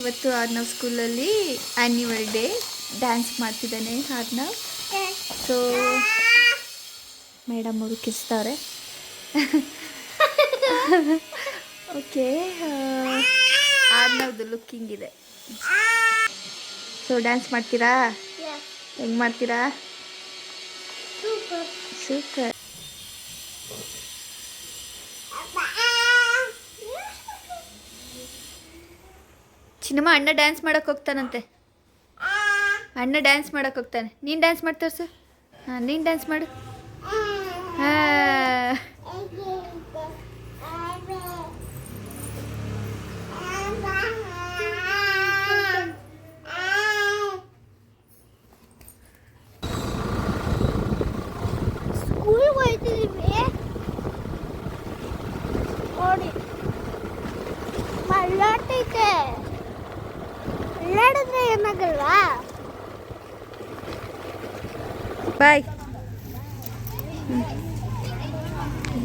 ಇವತ್ತು ಆರ್ನವ್ ಸ್ಕೂಲಲ್ಲಿ annual day dance ಮಾಡ್ತಿದ್ದಾನೆ ಆರ್ನವ್. ಸೊ ಮೇಡಮ್ ಅವರು ಕಿಸ್ತಾರೆ. ಓಕೆ, ಆರ್ನವ್ದು ಲುಕ್ಕಿಂಗ್ ಇದೆ. ಸೊ ಡ್ಯಾನ್ಸ್ ಮಾಡ್ತೀರಾ? ಹೆಂಗೆ ಮಾಡ್ತೀರಾ? ಸೂಪರ್. ಚಿನ್ನಮ್ಮ, ಅಣ್ಣ ಡ್ಯಾನ್ಸ್ ಮಾಡಕ್ಕೆ ಹೋಗ್ತಾನಂತೆ. ಅಣ್ಣ ಡ್ಯಾನ್ಸ್ ಮಾಡಕ್ಕೆ ಹೋಗ್ತಾನೆ. ನೀನು ಡ್ಯಾನ್ಸ್ ಮಾಡ್ತಾರೆ ಸರ್? ಹಾಂ, ನೀನು ಡ್ಯಾನ್ಸ್ ಮಾಡು. ಸ್ಕೂಲ್ಗೆ ಹೋಗ್ತಿದ್ದೀವಿ ನೋಡಿ. ಮಳ್ಳಾಟೈತೆ, ಮಳ್ಳಾಡಿದ್ರೆ ಏನಾಗಲ್ವಾ? ಬಾಯ್.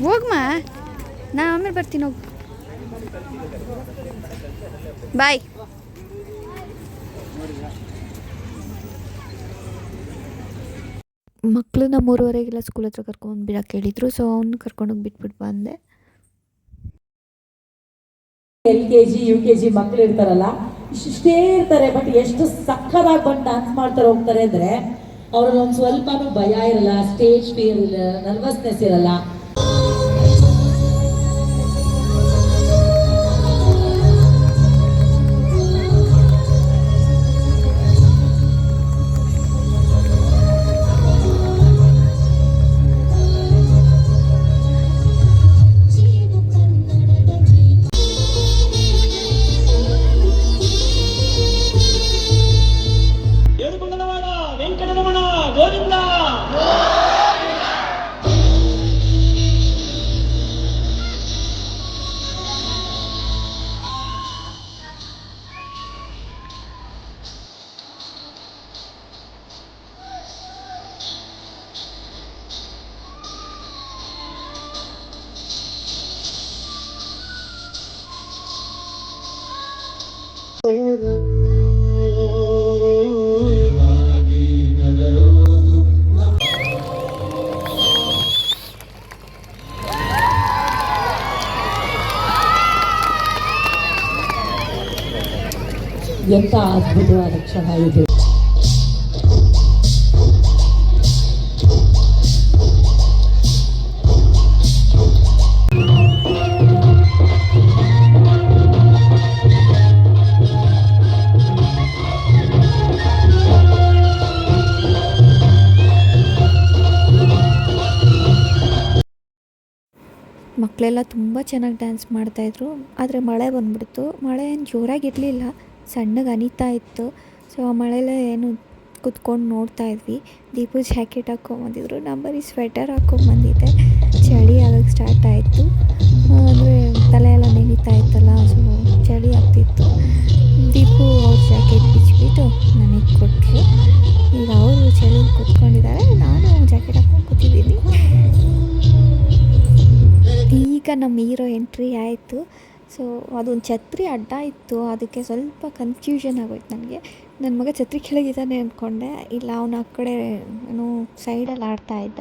ಹೋಗ್ಮ, ನಾ ಆಮೇಲೆ ಬರ್ತೀನಿ. ಹೋಗು. ಬಾಯ್. ಮಕ್ಕಳನ್ನ 3:30ಗೆಲ್ಲ ಸ್ಕೂಲ್ ಹತ್ರ ಕರ್ಕೊಂಡು ಬಿಡಕ್ಕೆ ಹೇಳಿದ್ರು. ಸೊ ಅವ್ನು ಕರ್ಕೊಂಡೋಗಿ ಬಿಟ್ಬಿಟ್ಟು ಬಂದೆ. LKG UKG ಮಕ್ಕಳು ಇರ್ತಾರಲ್ಲ, ಇಷ್ಟೇ ಇರ್ತಾರೆ, ಬಟ್ ಎಷ್ಟು ಸಕ್ಕದಾಗಿ ಬಂದು ಡ್ಯಾನ್ಸ್ ಮಾಡ್ತಾರೆ ಹೋಗ್ತಾರೆ ಅಂದ್ರೆ ಅವ್ರಲ್ಲಿ ಒಂದು ಸ್ವಲ್ಪನೂ ಭಯ ಇರಲ್ಲ, ಸ್ಟೇಜ್ ಫಿಯರ್ ಇಲ್ಲ, ನರ್ವಸ್ನೆಸ್ ಇರಲ್ಲ. ವೆಂಕಟರಮಣ ಗೋವಿಂದ. ಎಂಥ ಅದ್ಭುತವಾದ ಕ್ಷಣ ಇದು. ಮಕ್ಕಳೆಲ್ಲ ತುಂಬ ಚೆನ್ನಾಗಿ ಡ್ಯಾನ್ಸ್ ಮಾಡ್ತಾಯಿದ್ರು. ಆದರೆ ಮಳೆ ಬಂದ್ಬಿಡ್ತು. ಮಳೆ ಏನು ಜೋರಾಗಿರಲಿಲ್ಲ, ಸಣ್ಣಗೆ ಹನಿತಾ ಇತ್ತು. ಸೊ ಆ ಮಳೆಯಲ್ಲೇ ಏನು ಕುತ್ಕೊಂಡು ನೋಡ್ತಾ ಇದ್ವಿ. ದೀಪು ಜಾಕೆಟ್ ಹಾಕ್ಕೊಂಬಂದಿದ್ರು, ನಾನು ಬರೀ ಸ್ವೆಟರ್ ಹಾಕ್ಕೊಂಬಂದಿದ್ದೆ. ಚಳಿ ಆಗೋಕ್ಕೆ ಸ್ಟಾರ್ಟ್ ಆಯಿತು. ಅಂದರೆ ತಲೆ ಎಲ್ಲ ನೆನೀತಾ ಇತ್ತಲ್ಲ, ಸೊ ಚಳಿ ಆಗ್ತಿತ್ತು. ದೀಪು ಅವ್ರ ಜಾಕೆಟ್ ಬಿಚ್ಚಿಬಿಟ್ಟು ನನಗೆ ಕೊಟ್ಟರು. ಈಗ ಅವರು ಚಳಿ ಕೂತ್ಕೊಂಡಿದ್ದಾರೆ, ನಾನು ಜಾಕೆಟ್ ಹಾಕ್ಕೊಂಡು ಕೂತಿದ್ದೀನಿ. ಈಗ ನಮ್ಮ ಹೀರೋ ಎಂಟ್ರಿ ಆಯಿತು. ಸೊ ಅದೊಂದು ಛತ್ರಿ ಅಡ್ಡ ಇತ್ತು, ಅದಕ್ಕೆ ಸ್ವಲ್ಪ ಕನ್ಫ್ಯೂಷನ್ ಆಗೋಯ್ತು ನನಗೆ. ನನ್ನ ಮಗ ಛತ್ರಿ ಕೆಳಗಿದ್ದಾನೆ ಅಂದ್ಕೊಂಡೆ. ಇಲ್ಲ, ಅವನು ಆ ಕಡೆ ಏನೋ ಸೈಡಲ್ಲಿ ಆಡ್ತಾ ಇದ್ದ.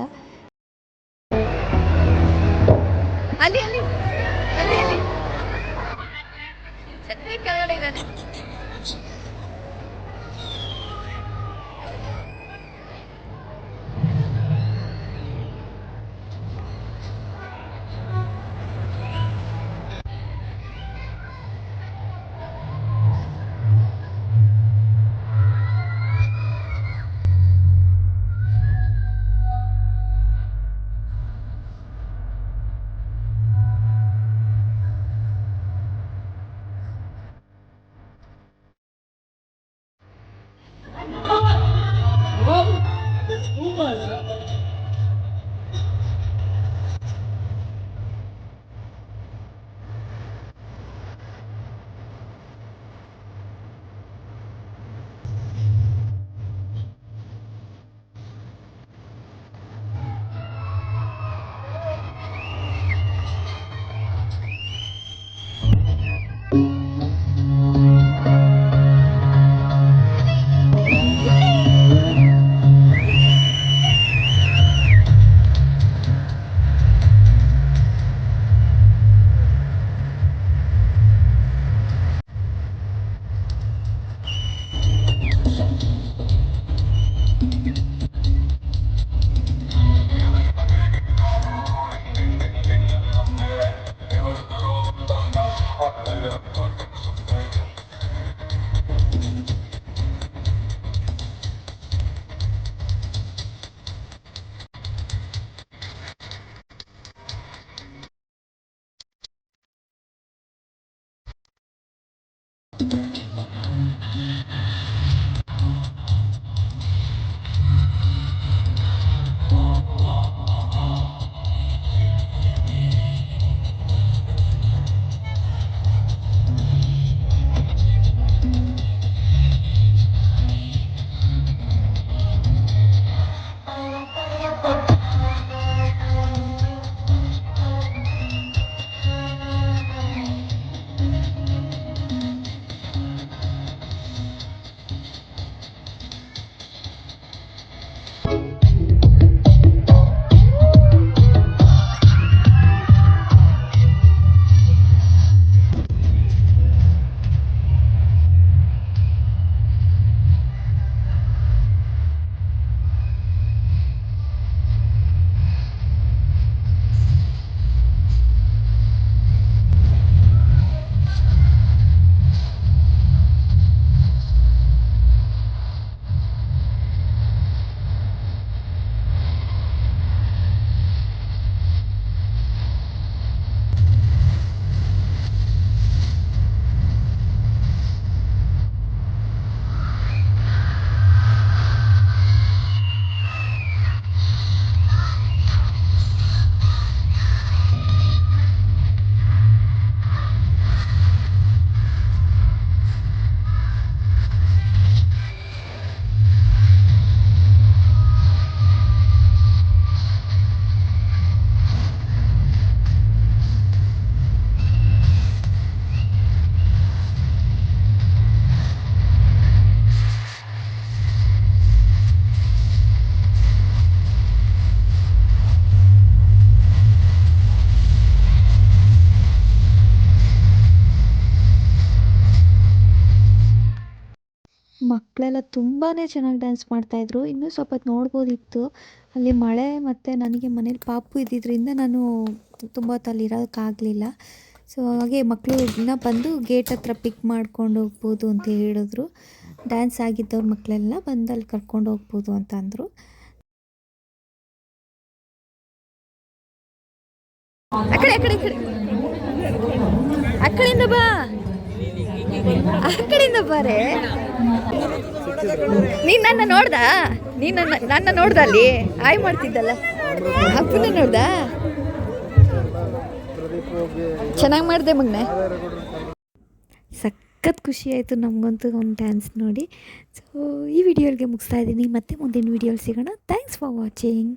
ಅಲ್ಲಿ ಅಲ್ಲಿ ಅಲ್ಲಿ ಅಲ್ಲಿ ಛತ್ರಿ ಕೆಳಗಡೆ ಇದ್ದಾನೆ. ಮಕ್ಕಳೆಲ್ಲ ತುಂಬಾ ಚೆನ್ನಾಗಿ ಡ್ಯಾನ್ಸ್ ಮಾಡ್ತಾಯಿದ್ರು. ಇನ್ನೂ ಸ್ವಲ್ಪ ಹೊತ್ತು ನೋಡ್ಬೋದಿತ್ತು. ಅಲ್ಲಿ ಮಳೆ ಮತ್ತು ನನಗೆ ಮನೇಲಿ ಪಾಪು ಇದ್ದಿದ್ದರಿಂದ ನಾನು ತುಂಬ ಹೊತ್ತು ಅಲ್ಲಿ ಇರೋಕ್ಕಾಗಲಿಲ್ಲ. ಸೊ ಹಾಗೆ ಮಕ್ಕಳು ಇನ್ನೂ ಬಂದು ಗೇಟ್ ಹತ್ರ ಪಿಕ್ ಮಾಡ್ಕೊಂಡು ಹೋಗ್ಬೋದು ಅಂತ ಹೇಳಿದ್ರು. ಡ್ಯಾನ್ಸ್ ಆಗಿದ್ದವ್ರ ಮಕ್ಕಳೆಲ್ಲ ಬಂದು ಅಲ್ಲಿ ಕರ್ಕೊಂಡು ಹೋಗ್ಬೋದು ಅಂತ ಅಂದರು. ಆ ಕಡೆ ಆ ಕಡೆಯಿಂದ ಬಾ, ಆ ಕಡೆಯಿಂದ ಬಾರೆ. ನೀನು ನನ್ನ ನೋಡ್ದ? ನೀನು ನನ್ನ ನೋಡ್ದ ಅಲ್ಲಿ ಆಯ್ ಮಾಡ್ತಿದ್ದಲ್ಲ, ಅಪ್ಪನ ನೋಡ್ದ? ಚೆನ್ನಾಗಿ ಮಾಡಿದೆ ಮಗನೆ. ಸಖತ್ ಖುಷಿ ಆಯಿತು ನಮಗಂತೂ ಒಂದು ಡ್ಯಾನ್ಸ್ ನೋಡಿ. ಸೊ ಈ ವಿಡಿಯೋಗೆ ಮುಗಿಸ್ತಾ ಇದ್ದೀನಿ. ಮತ್ತೆ ಮುಂದಿನ ವಿಡಿಯೋಲಿ ಸಿಗೋಣ. Thanks for watching.